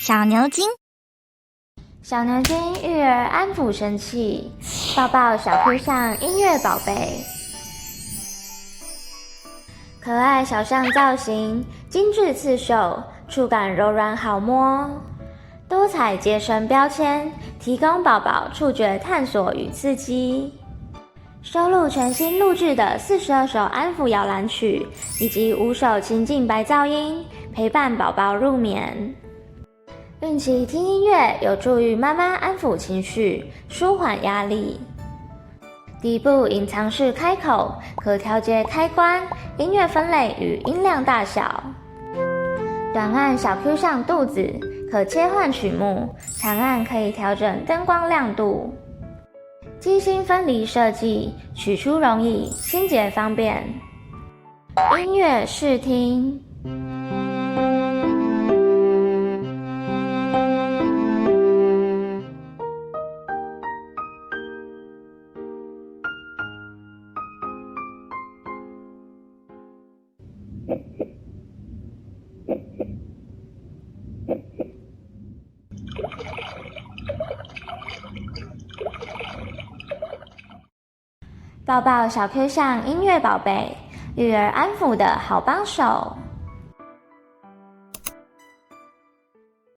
小牛津。小牛津育儿安抚神器，抱抱小 Q 象音乐宝贝。可爱小象造型，精致刺绣，触感柔软好摸。多彩接生标签，提供宝宝触觉探索与刺激。收录全新录制的42首安抚摇篮曲，以及5首情境白噪音，陪伴宝宝入眠。孕期听音乐有助于妈妈安抚情绪，舒缓压力。底部隐藏式开口，可调节开关、音乐分类与音量大小。短按小 Q 象肚子，可切换曲目，长按可以调整灯光亮度。机芯分离设计，取出容易，清洁方便。音乐试听。抱抱小 Q 象音乐宝贝，育儿安抚的好帮手。